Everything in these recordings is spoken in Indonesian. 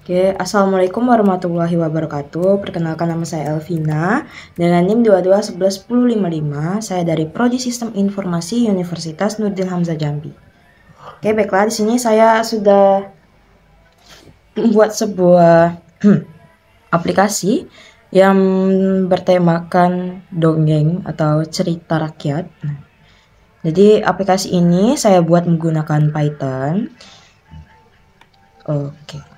Oke, Assalamualaikum warahmatullahi wabarakatuh. Perkenalkan nama saya Elvina dengan NIM 22111055. Saya dari Prodi Sistem Informasi Universitas Nurdin Hamzah Jambi. Oke, baiklah, di sini saya sudah membuat sebuah aplikasi yang bertemakan dongeng atau cerita rakyat. Jadi aplikasi ini saya buat menggunakan Python. Oke.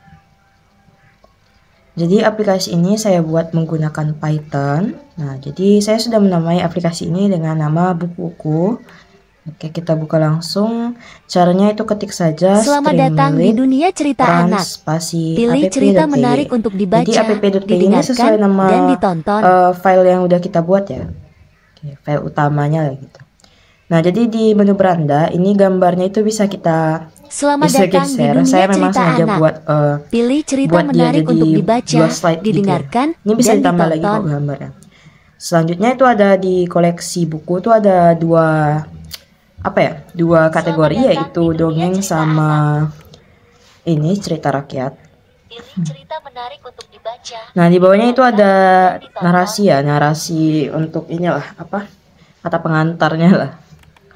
Jadi aplikasi ini saya buat menggunakan Python. Nah, jadi saya sudah menamai aplikasi ini dengan nama Bukuku. Oke, kita buka langsung. Caranya itu ketik saja Selamat datang di dunia cerita anak. Pilih cerita menarik untuk dibaca, Jadi app.py ini didengarkan, sesuai nama dan ditonton. file yang udah kita buat ya. Oke, file utamanya lah gitu. Nah, jadi di menu beranda ini gambarnya itu bisa kita Selamat datang di geser. dunia Saya memang cerita sengaja anak. buat Pilih cerita buat menarik dia untuk jadi dibaca, dua slide didengarkan, gitu ya. Ini bisa dan ditambah lagi ditonton. kok gambarnya. Selanjutnya itu ada di koleksi buku itu ada dua kategori, yaitu dongeng sama ini cerita rakyat. Pilih cerita menarik untuk dibaca. Nah, di bawahnya itu ada narasi ya, narasi untuk inilah kata pengantarnya lah.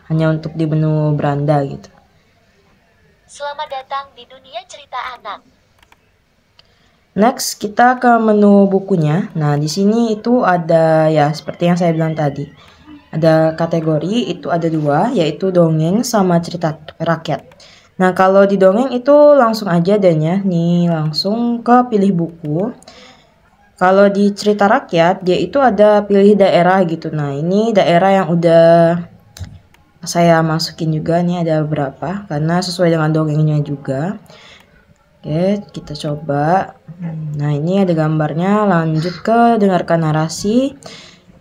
Hanya untuk di menu beranda gitu. Selamat datang di dunia cerita anak. Next, kita ke menu bukunya. Nah, di sini itu ada ya seperti yang saya bilang tadi. Ada kategori, itu ada dua, yaitu dongeng sama cerita rakyat. Nah, kalau di dongeng itu langsung aja adanya, nih langsung ke pilih buku. Kalau di cerita rakyat, dia itu ada pilih daerah gitu. Nah, ini daerah yang udah saya masukin juga, nih ada beberapa, karena sesuai dengan dongengnya juga. Oke, kita coba. Nah, ini ada gambarnya, lanjut ke dengarkan narasi.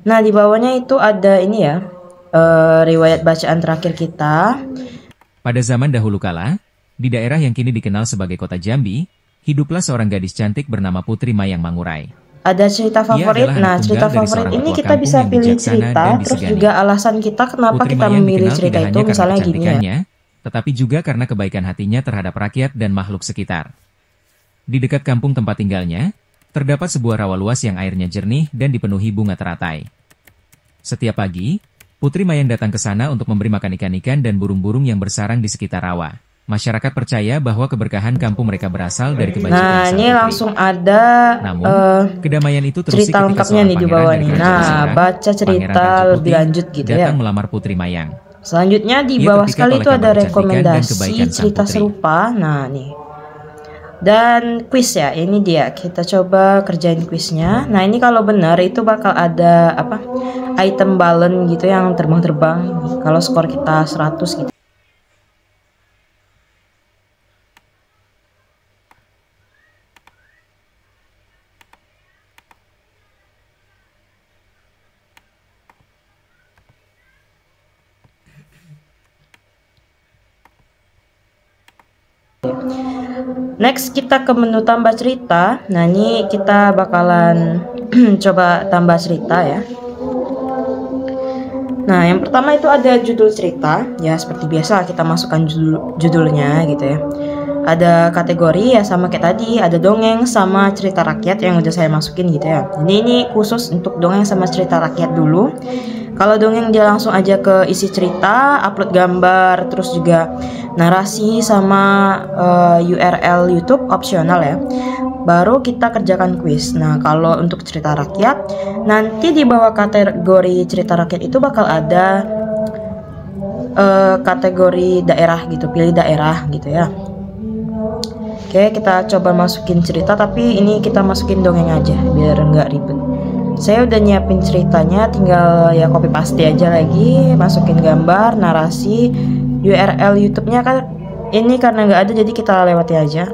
Nah, di bawahnya itu ada ini ya, riwayat bacaan terakhir kita. Pada zaman dahulu kala, di daerah yang kini dikenal sebagai kota Jambi, hiduplah seorang gadis cantik bernama Putri Mayang Mangurai. Ada cerita favorit. Nah, cerita favorit ini kita bisa pilih cerita, terus juga alasan kita kenapa Putri kita Mayang memilih dikenal cerita tidak itu, hanya misalnya karena gini ya. tetapi juga karena kebaikan hatinya terhadap rakyat dan makhluk sekitar. Di dekat kampung tempat tinggalnya, terdapat sebuah rawa luas yang airnya jernih dan dipenuhi bunga teratai. Setiap pagi, Putri Mayang datang ke sana untuk memberi makan ikan-ikan dan burung-burung yang bersarang di sekitar rawa. Masyarakat percaya bahwa keberkahan kampung mereka berasal dari kebajikan Nah, sang ini putri. langsung ada Namun, kedamaian itu terusi cerita ketika lengkapnya seorang nih di pangeran bawah dari nih. kerajaan Nah, Seberang, baca Pangeran cerita Kancil lebih Putih, lanjut gitu ya. datang melamar Putri Mayang. Selanjutnya di Ia bawah terpikat sekali oleh itu kabar ada kecantikan dan rekomendasi kebaikan sang cerita putri. serupa. Nah, nih. Dan kuis ya, ini dia. Kita coba kerjain kuisnya. Nah, ini kalau benar itu bakal ada item balon gitu yang terbang-terbang. Kalau skor kita 100 gitu. Next kita ke menu tambah cerita. Nah, ini kita bakalan coba tambah cerita ya. Nah, yang pertama itu ada judul cerita. Ya, seperti biasa kita masukkan judulnya gitu ya. Ada kategori ya sama kayak tadi, ada dongeng sama cerita rakyat yang udah saya masukin gitu ya. Jadi ini khusus untuk dongeng sama cerita rakyat dulu. Kalau dongeng dia langsung aja ke isi cerita, upload gambar, terus juga narasi sama URL YouTube opsional ya. Baru kita kerjakan kuis. Nah, kalau untuk cerita rakyat, nanti di bawah kategori cerita rakyat itu bakal ada kategori daerah gitu, pilih daerah gitu ya. Oke, kita coba masukin cerita, tapi ini kita masukin dongeng aja biar nggak ribet. Saya udah nyiapin ceritanya, tinggal ya copy paste aja lagi, masukin gambar, narasi, URL YouTube-nya kan ini karena nggak ada jadi kita lewati aja.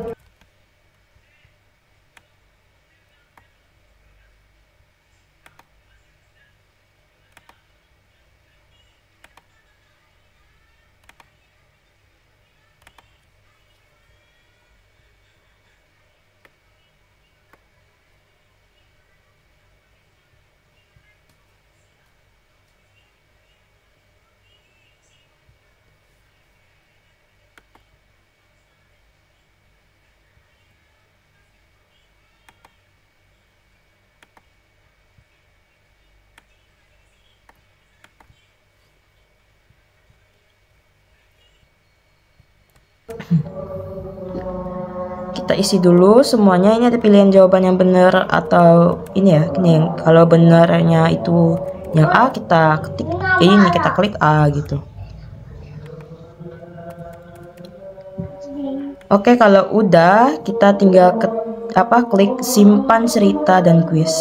Kita isi dulu semuanya. Ini ada pilihan jawaban yang benar atau ini ya. Ini kalau benarnya itu yang A, kita ketik ini, kita klik A gitu. Oke, kalau udah kita tinggal klik simpan cerita dan kuis.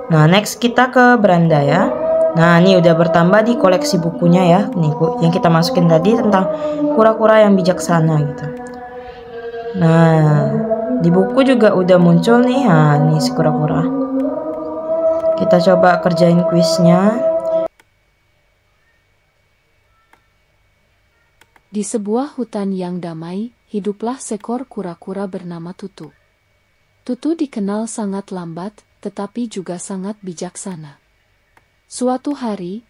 Nah, next kita ke beranda ya. Nah, ini udah bertambah di koleksi bukunya ya. Nih, yang kita masukin tadi tentang kura-kura yang bijaksana gitu. Nah, di buku juga udah muncul nih. Nah, ini si kura-kura. Kita coba kerjain kuisnya. Di sebuah hutan yang damai, hiduplah seekor kura-kura bernama Tutu. Tutu dikenal sangat lambat, tetapi juga sangat bijaksana. Suatu hari,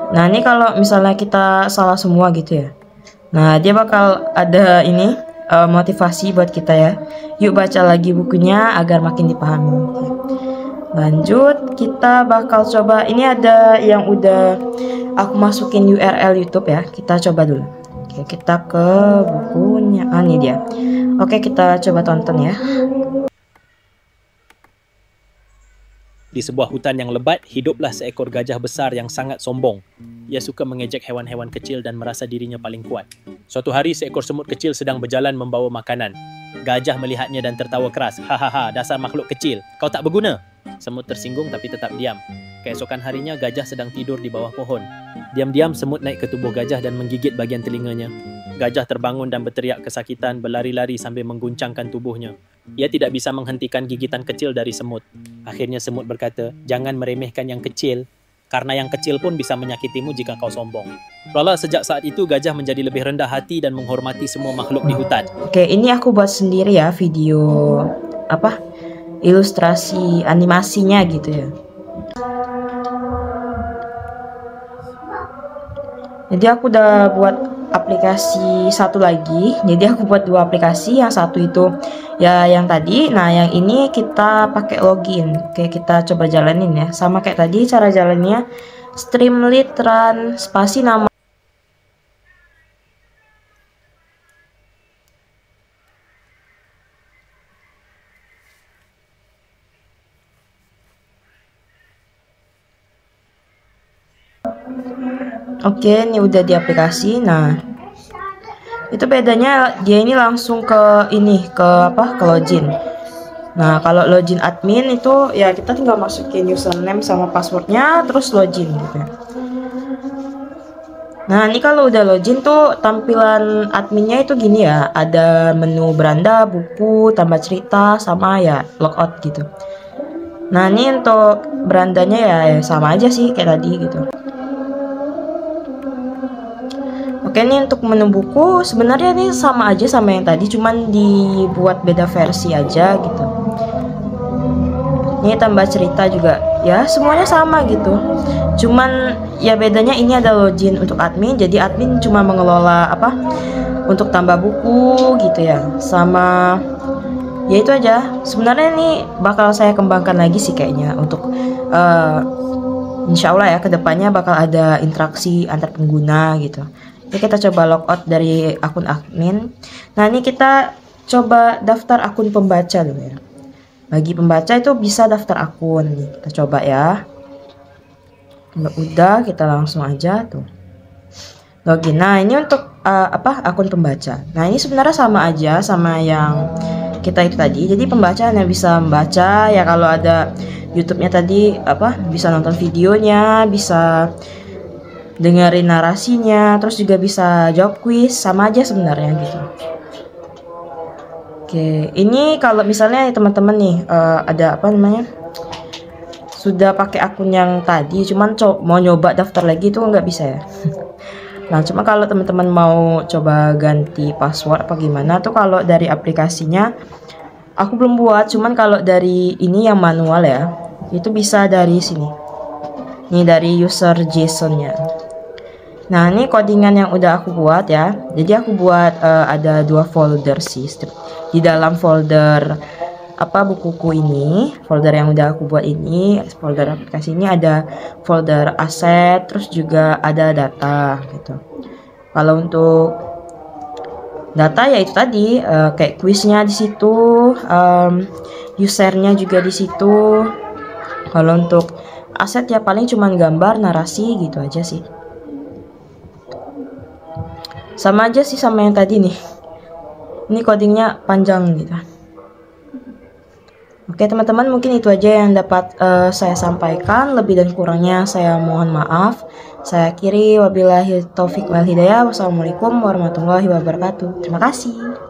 Nah, ini kalau misalnya kita salah semua gitu ya. Nah, dia bakal ada ini motivasi buat kita ya. Yuk baca lagi bukunya agar makin dipahami. Lanjut, kita bakal coba. Ini ada yang udah aku masukin URL YouTube ya. Kita coba dulu. Oke, kita ke bukunya. Ah, ini dia. Oke, kita coba tonton ya. Di sebuah hutan yang lebat, hiduplah seekor gajah besar yang sangat sombong. Ia suka mengejek hewan-hewan kecil dan merasa dirinya paling kuat. Suatu hari, seekor semut kecil sedang berjalan membawa makanan. Gajah melihatnya dan tertawa keras. Hahaha, dasar makhluk kecil. Kau tak berguna. Semut tersinggung tapi tetap diam. Keesokan harinya, gajah sedang tidur di bawah pohon. Diam-diam, semut naik ke tubuh gajah dan menggigit bagian telinganya. Gajah terbangun dan berteriak kesakitan, berlari-lari sambil mengguncangkan tubuhnya. Ia tidak bisa menghentikan gigitan kecil dari semut. Akhirnya semut berkata, jangan meremehkan yang kecil, karena yang kecil pun bisa menyakitimu jika kau sombong. Lala, sejak saat itu gajah menjadi lebih rendah hati dan menghormati semua makhluk di hutan. Oke, ini aku buat sendiri ya video ilustrasi animasinya gitu ya. Jadi aku udah buat aplikasi satu lagi. Jadi aku buat dua aplikasi, yang satu itu ya yang tadi, nah yang ini kita pakai login. Oke, kita coba jalanin ya. Sama kayak tadi cara jalannya, Streamlit run spasi nama. Oke, ini udah di aplikasi. Nah, itu bedanya dia ini langsung ke ini, ke apa? Ke login. Nah, kalau login admin itu ya kita tinggal masukin username sama passwordnya, terus login gitu ya. Nah, ini kalau udah login tuh tampilan adminnya itu gini ya, ada menu beranda, buku, tambah cerita, sama ya logout gitu. Nah, ini untuk berandanya ya sama aja sih kayak tadi gitu. Oke, ini untuk menu buku sebenarnya ini sama aja sama yang tadi, cuman dibuat beda versi aja gitu. Ini tambah cerita juga ya, semuanya sama gitu. Cuman ya bedanya ini ada login untuk admin, jadi admin cuma mengelola apa untuk tambah buku gitu ya, sama ya itu aja. Sebenarnya ini bakal saya kembangkan lagi sih kayaknya untuk insya Allah ya kedepannya bakal ada interaksi antar pengguna gitu. Jadi kita coba logout dari akun admin. Nah, ini kita coba daftar akun pembaca dulu ya. Bagi pembaca itu bisa daftar akun nih. Kita coba ya. Kalau udah kita langsung aja tuh login. Nah, ini untuk akun pembaca. Nah, ini sebenarnya sama aja sama yang kita itu tadi. Jadi pembaca hanya bisa membaca ya, kalau ada YouTube-nya tadi bisa nonton videonya, bisa dengerin narasinya, terus juga bisa jawab kuis, sama aja sebenarnya gitu. Oke, ini kalau misalnya teman-teman nih ada sudah pakai akun yang tadi, cuman mau nyoba daftar lagi itu nggak bisa ya. Nah, cuma kalau teman-teman mau coba ganti password apa gimana tuh, kalau dari aplikasinya aku belum buat, cuman kalau dari ini yang manual ya, itu bisa dari sini. Ini dari user JSON-nya. Nah, ini codingan yang udah aku buat ya. Jadi aku buat ada 2 folder sih. Di dalam folder bukuku ini, folder yang udah aku buat ini, folder aplikasi ini ada folder aset, terus juga ada data gitu. Kalau untuk data ya itu tadi kayak kuisnya di situ, usernya juga di situ. Kalau untuk aset ya paling cuman gambar, narasi gitu aja sih. Sama aja sih sama yang tadi nih. Ini codingnya panjang gitu. Oke teman-teman, mungkin itu aja yang dapat saya sampaikan. Lebih dan kurangnya saya mohon maaf. Saya akhiri, wabillahi taufik wal hidayah. Wassalamualaikum warahmatullahi wabarakatuh. Terima kasih.